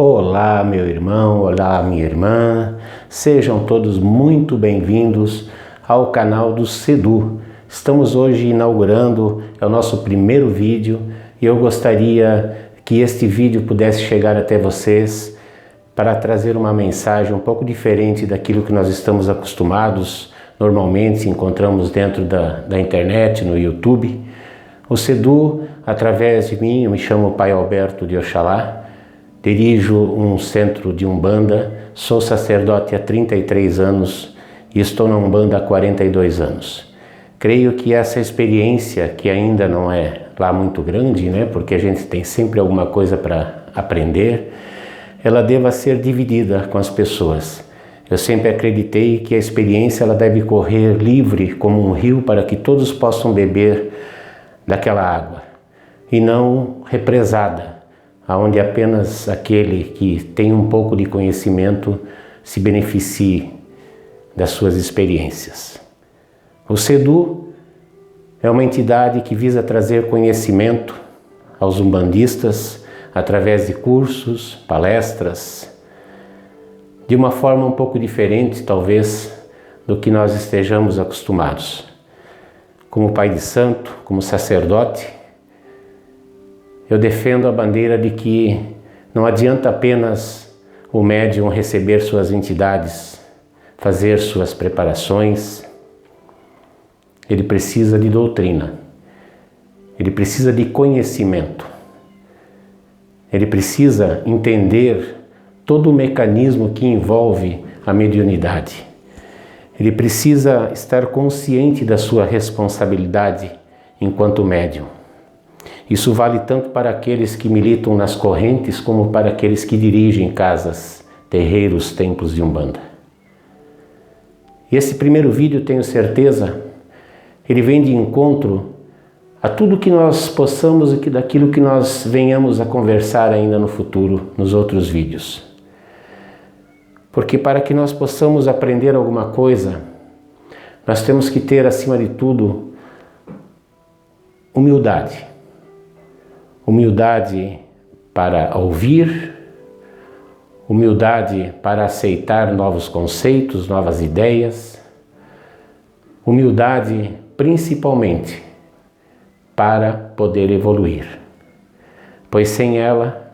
Olá, meu irmão, olá, minha irmã, sejam todos muito bem-vindos ao canal do Sedu. Estamos hoje inaugurando o nosso primeiro vídeo e eu gostaria que este vídeo pudesse chegar até vocês para trazer uma mensagem um pouco diferente daquilo que nós estamos acostumados, normalmente encontramos dentro da internet, no YouTube. O Sedu, através de mim, eu me chamo Pai Alberto de Oxalá, dirijo um centro de Umbanda, sou sacerdote há 33 anos e estou na Umbanda há 42 anos. Creio que essa experiência, que ainda não é lá muito grande, porque a gente tem sempre alguma coisa para aprender, ela deva ser dividida com as pessoas. Eu sempre acreditei que a experiência ela deve correr livre como um rio para que todos possam beber daquela água e não represada, onde apenas aquele que tem um pouco de conhecimento se beneficie das suas experiências. O Sedu é uma entidade que visa trazer conhecimento aos umbandistas através de cursos, palestras, de uma forma um pouco diferente, talvez, do que nós estejamos acostumados. Como pai de santo, como sacerdote, eu defendo a bandeira de que não adianta apenas o médium receber suas entidades, fazer suas preparações. Ele precisa de doutrina, ele precisa de conhecimento, ele precisa entender todo o mecanismo que envolve a mediunidade. Ele precisa estar consciente da sua responsabilidade enquanto médium. Isso vale tanto para aqueles que militam nas correntes como para aqueles que dirigem casas, terreiros, templos de Umbanda. E esse primeiro vídeo, tenho certeza, ele vem de encontro a tudo que nós possamos e daquilo que nós venhamos a conversar ainda no futuro, nos outros vídeos. Porque para que nós possamos aprender alguma coisa, nós temos que ter, acima de tudo, humildade. Humildade para ouvir, humildade para aceitar novos conceitos, novas ideias, humildade principalmente para poder evoluir, pois sem ela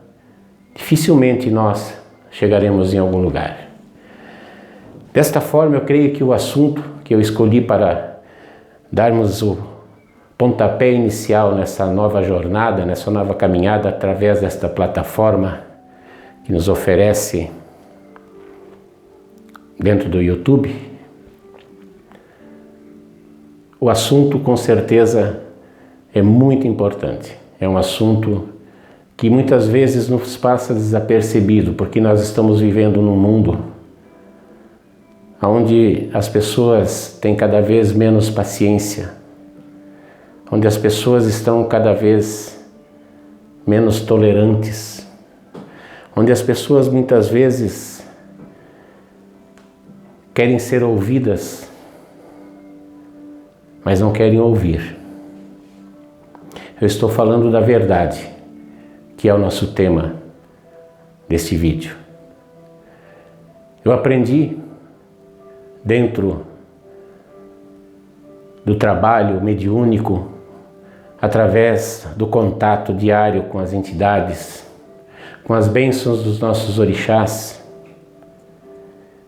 dificilmente nós chegaremos em algum lugar. Desta forma, eu creio que o assunto que eu escolhi para darmos o pontapé inicial nessa nova jornada, nessa nova caminhada através desta plataforma que nos oferece dentro do YouTube, o assunto com certeza é muito importante. É um assunto que muitas vezes nos passa desapercebido, porque nós estamos vivendo num mundo onde as pessoas têm cada vez menos paciência, onde as pessoas estão cada vez menos tolerantes, onde as pessoas muitas vezes querem ser ouvidas, mas não querem ouvir. Eu estou falando da verdade, que é o nosso tema deste vídeo. Eu aprendi dentro do trabalho mediúnico, através do contato diário com as entidades, com as bênçãos dos nossos orixás,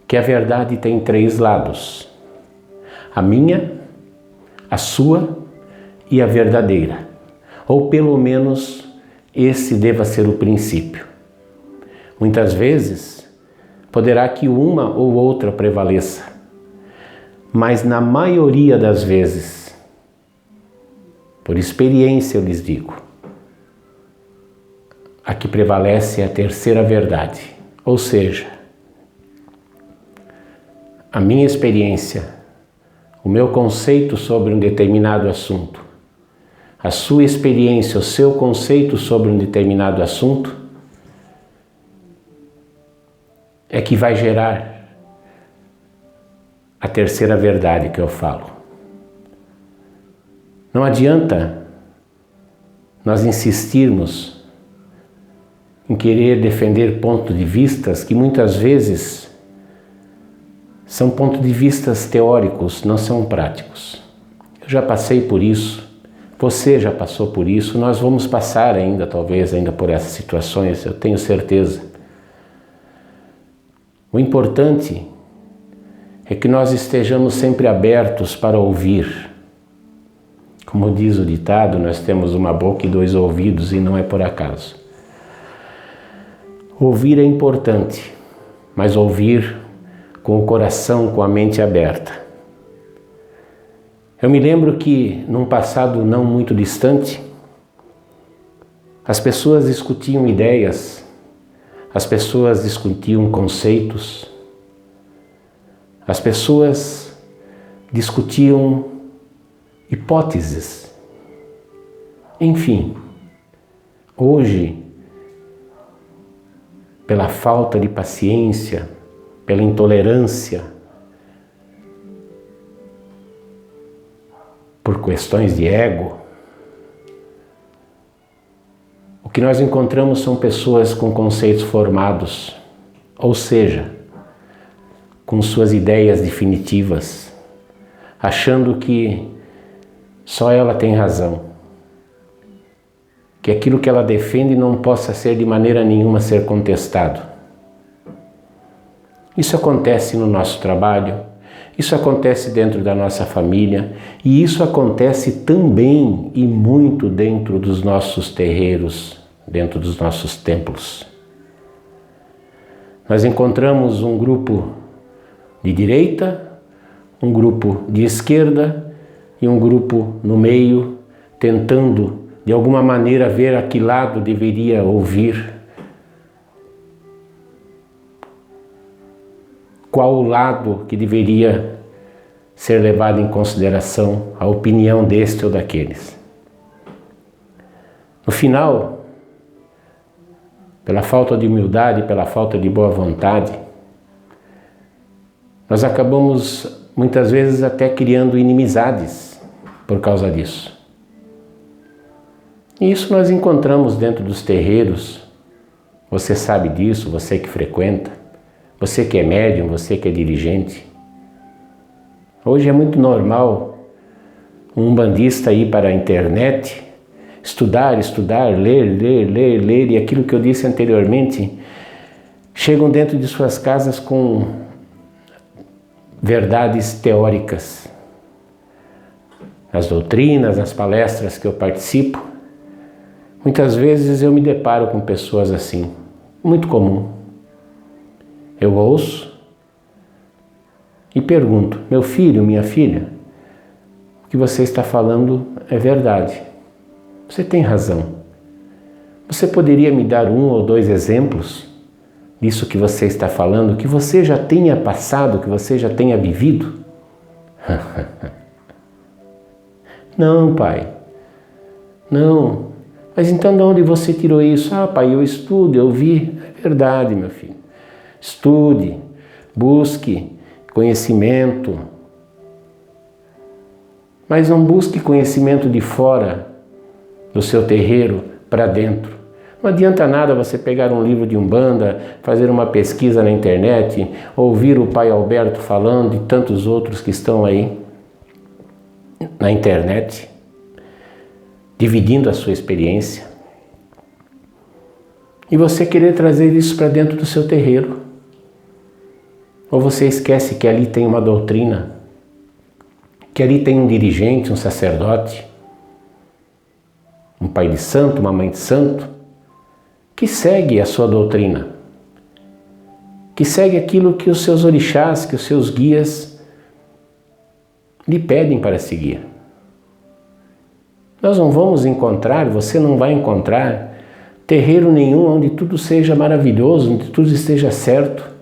que a verdade tem 3 lados: a minha, a sua e a verdadeira, ou pelo menos esse deva ser o princípio. Muitas vezes poderá que uma ou outra prevaleça, mas na maioria das vezes, por experiência eu lhes digo, a que prevalece é a terceira verdade, ou seja, a minha experiência, o meu conceito sobre um determinado assunto, a sua experiência, o seu conceito sobre um determinado assunto, é que vai gerar a terceira verdade que eu falo. Não adianta nós insistirmos em querer defender pontos de vistas que muitas vezes são pontos de vistas teóricos, não são práticos. Eu já passei por isso, você já passou por isso, nós vamos passar ainda, talvez, ainda por essas situações, eu tenho certeza. O importante é que nós estejamos sempre abertos para ouvir. Como diz o ditado, nós temos uma boca e 2 ouvidos e não é por acaso. Ouvir é importante, mas ouvir com o coração, com a mente aberta. Eu me lembro que, num passado não muito distante, as pessoas discutiam ideias, as pessoas discutiam conceitos, as pessoas discutiam hipóteses. Enfim, hoje, pela falta de paciência, pela intolerância, por questões de ego, o que nós encontramos são pessoas com conceitos formados, ou seja, com suas ideias definitivas, achando que só ela tem razão, que aquilo que ela defende não possa ser de maneira nenhuma ser contestado. Isso acontece no nosso trabalho, isso acontece dentro da nossa família e isso acontece também e muito dentro dos nossos terreiros, dentro dos nossos templos. Nós encontramos um grupo de direita, um grupo de esquerda e um grupo no meio, tentando de alguma maneira ver a que lado deveria ouvir, qual o lado que deveria ser levado em consideração, a opinião deste ou daqueles. No final, pela falta de humildade, pela falta de boa vontade, nós acabamos muitas vezes até criando inimizades por causa disso. E isso nós encontramos dentro dos terreiros. Você sabe disso, você que frequenta, você que é médium, você que é dirigente. Hoje é muito normal um umbandista ir para a internet, estudar, ler, e aquilo que eu disse anteriormente, chegam dentro de suas casas com verdades teóricas. Nas doutrinas, nas palestras que eu participo, muitas vezes eu me deparo com pessoas assim, muito comum. Eu ouço e pergunto: meu filho, minha filha, o que você está falando é verdade. Você tem razão. Você poderia me dar 1 ou 2 exemplos disso que você está falando, que você já tenha passado, que você já tenha vivido? Não, pai. Não. Mas então de onde você tirou isso? Ah, pai, eu estudo, eu vi. É verdade, meu filho. Estude, busque conhecimento. Mas não busque conhecimento de fora do seu terreiro para dentro. Não adianta nada você pegar um livro de Umbanda, fazer uma pesquisa na internet, ouvir o pai Alberto falando e tantos outros que estão aí na internet, dividindo a sua experiência, e você querer trazer isso para dentro do seu terreiro. Ou você esquece que ali tem uma doutrina, que ali tem um dirigente, um sacerdote, um pai de santo, uma mãe de santo, que segue a sua doutrina, que segue aquilo que os seus orixás, que os seus guias lhe pedem para seguir. Nós não vamos encontrar, você não vai encontrar terreiro nenhum onde tudo seja maravilhoso, onde tudo esteja certo.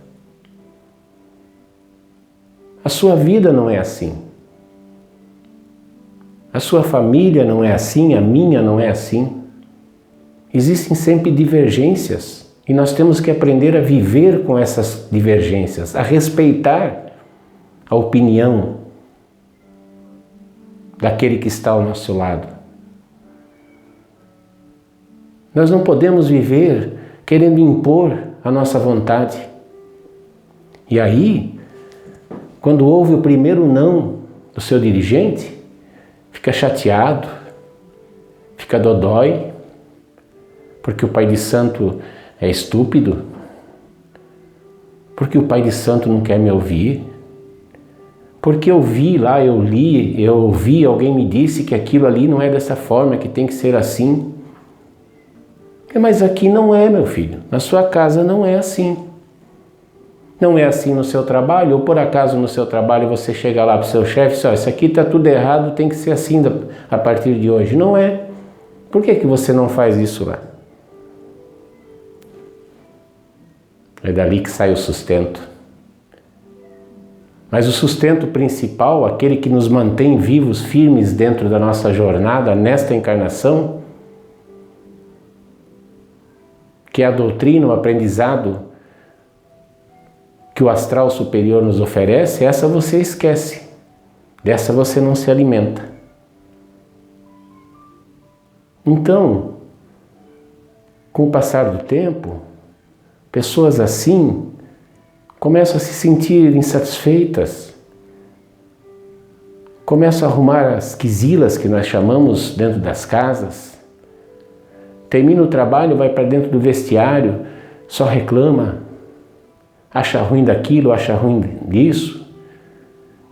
A sua vida não é assim. A sua família não é assim, a minha não é assim. Existem sempre divergências e nós temos que aprender a viver com essas divergências, a respeitar a opinião daquele que está ao nosso lado. Nós não podemos viver querendo impor a nossa vontade. E aí, quando houve o primeiro não do seu dirigente, fica chateado, fica dodói, porque o pai de santo é estúpido, porque o pai de santo não quer me ouvir, porque eu vi lá, eu li, eu ouvi, alguém me disse que aquilo ali não é dessa forma, que tem que ser assim. Mas aqui não é, meu filho, na sua casa não é assim. Não é assim no seu trabalho, ou por acaso no seu trabalho você chega lá para o seu chefe e diz, isso aqui está tudo errado, tem que ser assim a partir de hoje. Não é. Por que você não faz isso lá? É dali que sai o sustento. Mas o sustento principal, aquele que nos mantém vivos, firmes dentro da nossa jornada, nesta encarnação, que é a doutrina, o aprendizado que o astral superior nos oferece, essa você esquece. Dessa você não se alimenta. Então, com o passar do tempo, pessoas assim começam a se sentir insatisfeitas, começam a arrumar as quizilas que nós chamamos dentro das casas, termina o trabalho, vai para dentro do vestiário, só reclama, acha ruim daquilo, acha ruim disso,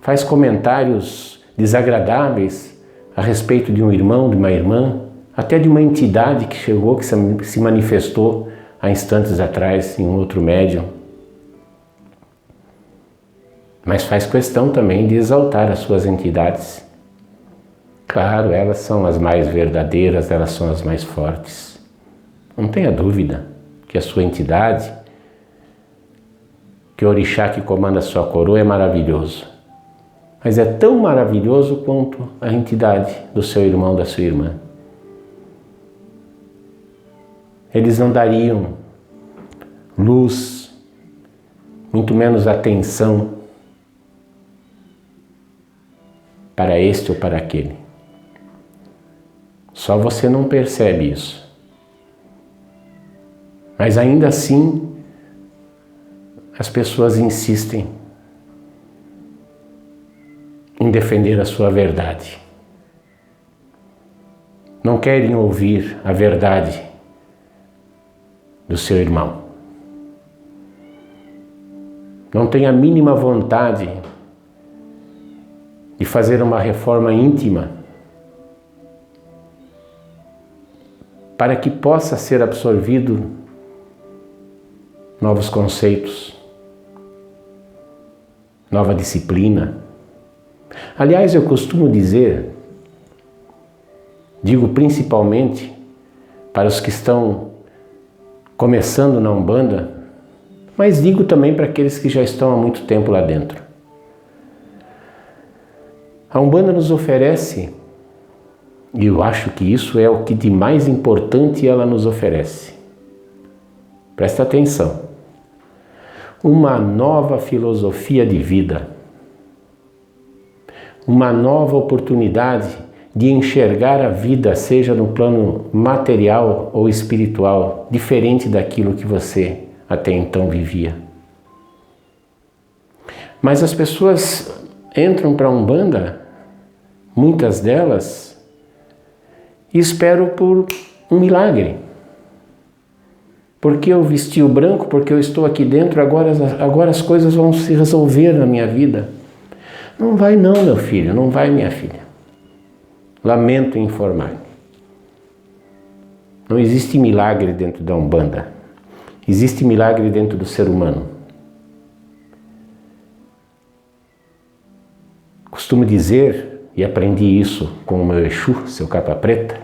faz comentários desagradáveis a respeito de um irmão, de uma irmã, até de uma entidade que chegou, que se manifestou há instantes atrás em um outro médium. Mas faz questão também de exaltar as suas entidades. Claro, elas são as mais verdadeiras, elas são as mais fortes. Não tenha dúvida que a sua entidade, que o orixá que comanda a sua coroa é maravilhoso. Mas é tão maravilhoso quanto a entidade do seu irmão, da sua irmã. Eles não dariam luz, muito menos atenção para este ou para aquele. Só você não percebe isso. Mas ainda assim, as pessoas insistem em defender a sua verdade. Não querem ouvir a verdade do seu irmão. Não tem a mínima vontade de fazer uma reforma íntima para que possa ser absorvido novos conceitos, nova disciplina. Aliás, eu costumo digo principalmente para os que estão começando na Umbanda, mas digo também para aqueles que já estão há muito tempo lá dentro. A Umbanda nos oferece, e eu acho que isso é o que de mais importante ela nos oferece. Presta atenção. Uma nova filosofia de vida. Uma nova oportunidade de enxergar a vida, seja no plano material ou espiritual, diferente daquilo que você até então vivia. Mas as pessoas entram para a Umbanda, muitas delas, e esperam por um milagre. Porque eu vesti o branco, porque eu estou aqui dentro, agora as coisas vão se resolver na minha vida. Não vai não, meu filho, não vai, minha filha. Lamento informar. Não existe milagre dentro da Umbanda. Existe milagre dentro do ser humano. Costumo dizer, e aprendi isso com o meu Exu, seu capa preta,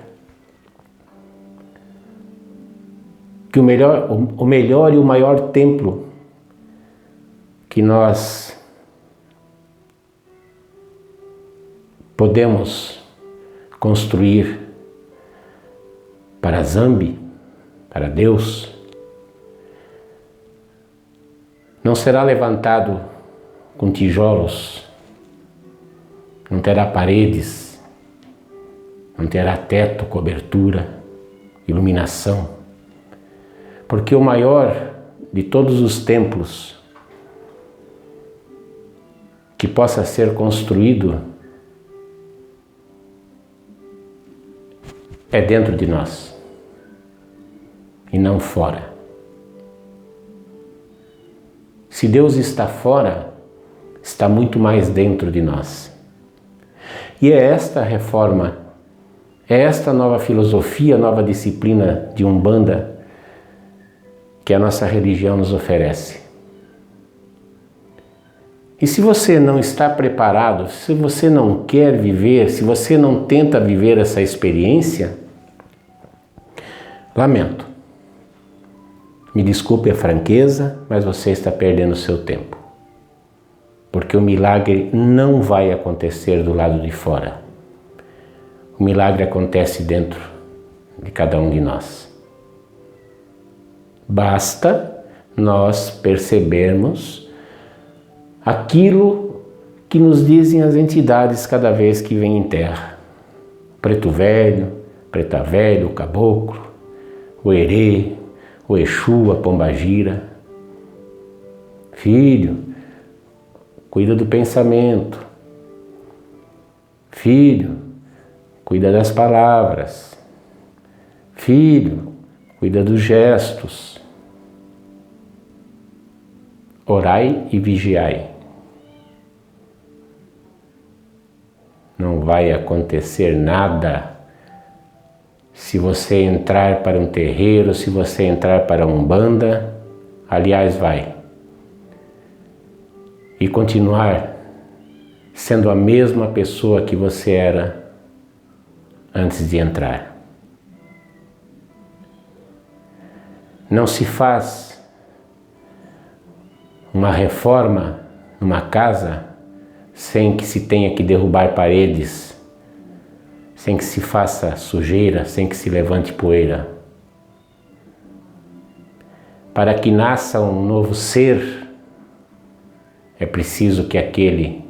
que o melhor e o maior templo que nós podemos construir para Zambi, para Deus, não será levantado com tijolos, não terá paredes, não terá teto, cobertura, iluminação, Porque o maior de todos os templos que possa ser construído é dentro de nós e não fora. Se Deus está fora, está muito mais dentro de nós. E é esta reforma, é esta nova filosofia, nova disciplina de Umbanda que a nossa religião nos oferece. E se você não está preparado, se você não quer viver, se você não tenta viver essa experiência, lamento. Me desculpe a franqueza, mas você está perdendo o seu tempo. Porque o milagre não vai acontecer do lado de fora. O milagre acontece dentro de cada um de nós. Basta nós percebermos aquilo que nos dizem as entidades cada vez que vêm em terra. Preto velho, preta velha, o caboclo, o herê, o Exu, a pombagira. Filho, cuida do pensamento. Filho, cuida das palavras. Filho, cuida dos gestos. Orai e vigiai. Não vai acontecer nada se você entrar para um terreiro, se você entrar para uma Umbanda, aliás, vai. E continuar sendo a mesma pessoa que você era antes de entrar. Não se faz uma reforma numa casa sem que se tenha que derrubar paredes, sem que se faça sujeira, sem que se levante poeira. Para que nasça um novo ser, é preciso que aquele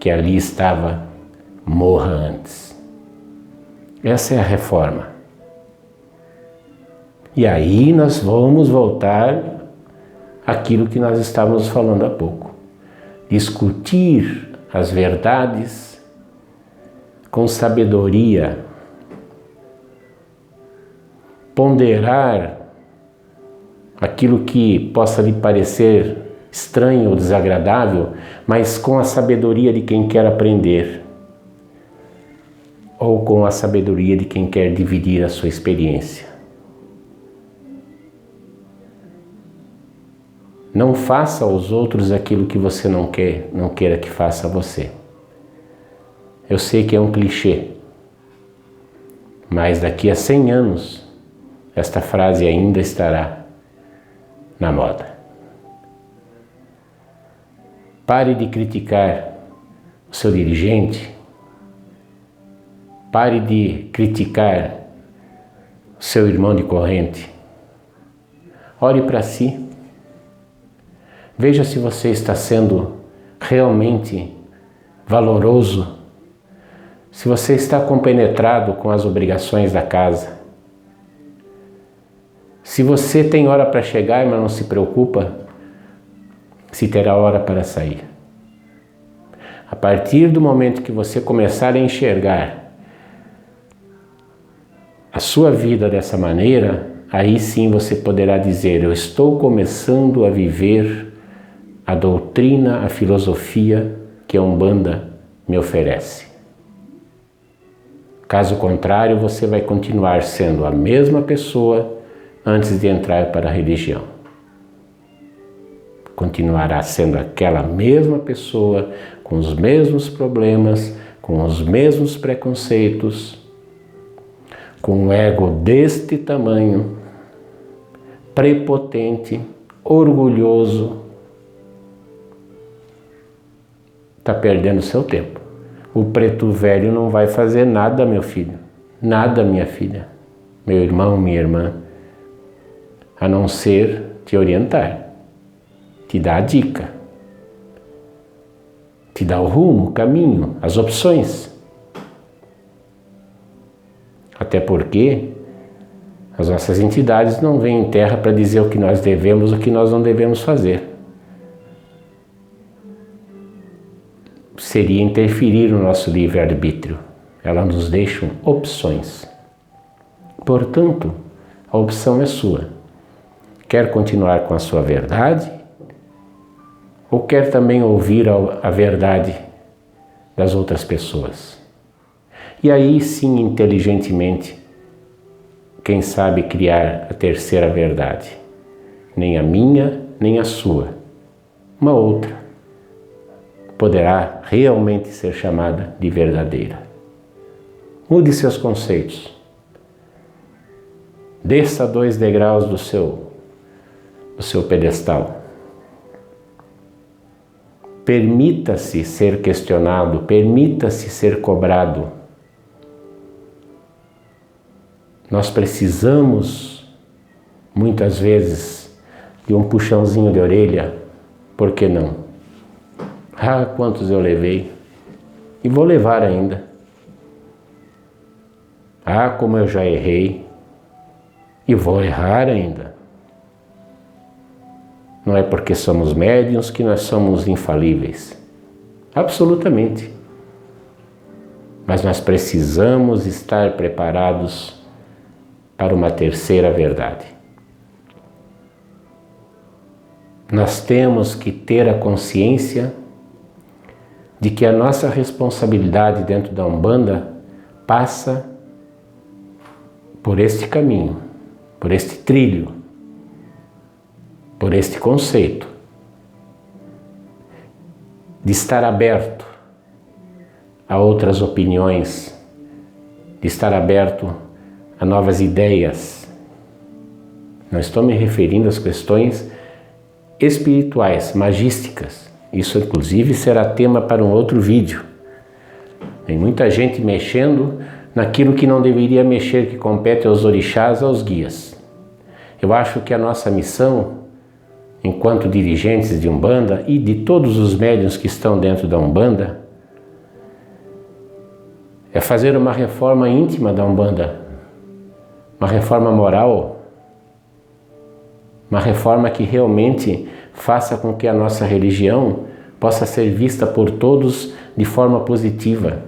que ali estava morra antes. Essa é a reforma. E aí nós vamos voltar àquilo que nós estávamos falando há pouco. Discutir as verdades com sabedoria, ponderar aquilo que possa lhe parecer estranho ou desagradável, mas com a sabedoria de quem quer aprender, ou com a sabedoria de quem quer dividir a sua experiência. Não faça aos outros aquilo que você não queira que faça a você. Eu sei que é um clichê, mas daqui a 100 anos, esta frase ainda estará na moda. Pare de criticar o seu dirigente, pare de criticar o seu irmão de corrente. Olhe para si. Veja se você está sendo realmente valoroso, se você está compenetrado com as obrigações da casa, se você tem hora para chegar, mas não se preocupa se terá hora para sair. A partir do momento que você começar a enxergar a sua vida dessa maneira, aí sim você poderá dizer: eu estou começando a viver a doutrina, a filosofia que a Umbanda me oferece. Caso contrário, você vai continuar sendo a mesma pessoa antes de entrar para a religião. Continuará sendo aquela mesma pessoa, com os mesmos problemas, com os mesmos preconceitos, com um ego deste tamanho, prepotente, orgulhoso. Está perdendo seu tempo. O preto velho não vai fazer nada, meu filho. Nada, minha filha. Meu irmão, minha irmã. A não ser te orientar. Te dar a dica. Te dar o rumo, o caminho, as opções. Até porque As nossas entidades não vêm em terra para dizer o que nós devemos, o que nós não devemos fazer. Seria interferir no nosso livre-arbítrio. Elas nos deixam opções. Portanto, a opção é sua. Quer continuar com a sua verdade? Ou quer também ouvir a verdade das outras pessoas? E aí sim, inteligentemente, quem sabe criar a terceira verdade. Nem a minha, nem a sua. Uma outra poderá realmente ser chamada de verdadeira. Mude seus conceitos. Desça 2 degraus do seu pedestal. Permita-se ser questionado, permita-se ser cobrado. Nós precisamos, muitas vezes, de um puxãozinho de orelha. Por que não? Ah, quantos eu levei. E vou levar ainda. Ah, como eu já errei. E vou errar ainda. Não é porque somos médiuns que nós somos infalíveis. Absolutamente. Mas nós precisamos estar preparados para uma terceira verdade. Nós temos que ter a consciência de que a nossa responsabilidade dentro da Umbanda passa por este caminho, por este trilho, por este conceito de estar aberto a outras opiniões, de estar aberto a novas ideias. Não estou me referindo às questões espirituais, magísticas. Isso, inclusive, será tema para um outro vídeo. Tem muita gente mexendo naquilo que não deveria mexer, que compete aos orixás, aos guias. Eu acho que a nossa missão, enquanto dirigentes de Umbanda e de todos os médiuns que estão dentro da Umbanda, é fazer uma reforma íntima da Umbanda, uma reforma moral, uma reforma que realmente faça com que a nossa religião possa ser vista por todos de forma positiva.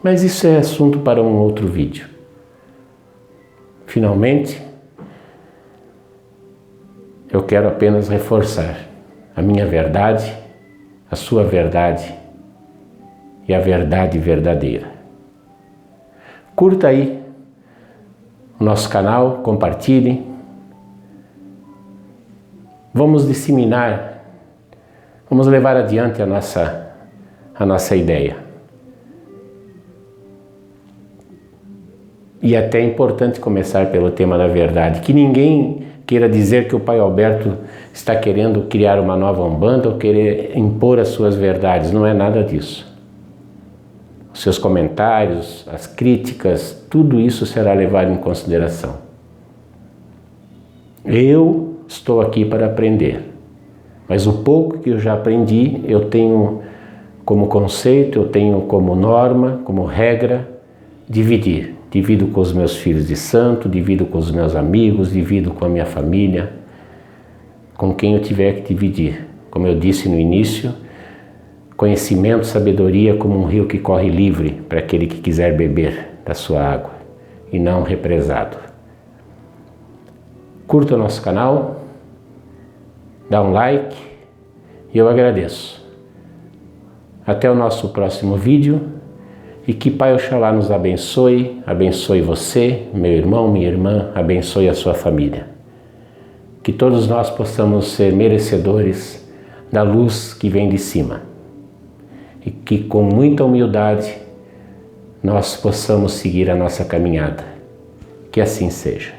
Mas isso é assunto para um outro vídeo. Finalmente, eu quero apenas reforçar a minha verdade, a sua verdade e a verdade verdadeira. Curta aí o nosso canal, compartilhe. Vamos disseminar, vamos levar adiante a nossa ideia. E até é importante começar pelo tema da verdade, que ninguém queira dizer que o Pai Alberto está querendo criar uma nova Umbanda ou querer impor as suas verdades. Não é nada disso. Os seus comentários, as críticas, tudo isso será levado em consideração. Eu estou aqui para aprender, mas o pouco que eu já aprendi, eu tenho como conceito, eu tenho como norma, como regra, dividir. Divido com os meus filhos de santo, divido com os meus amigos, divido com a minha família, com quem eu tiver que dividir. Como eu disse no início, conhecimento, sabedoria como um rio que corre livre para aquele que quiser beber da sua água e não represado. Curta o nosso canal, dá um like e eu agradeço. Até o nosso próximo vídeo. E que Pai Oxalá nos abençoe, abençoe você, meu irmão, minha irmã, abençoe a sua família. Que todos nós possamos ser merecedores da luz que vem de cima. E que com muita humildade nós possamos seguir a nossa caminhada. Que assim seja.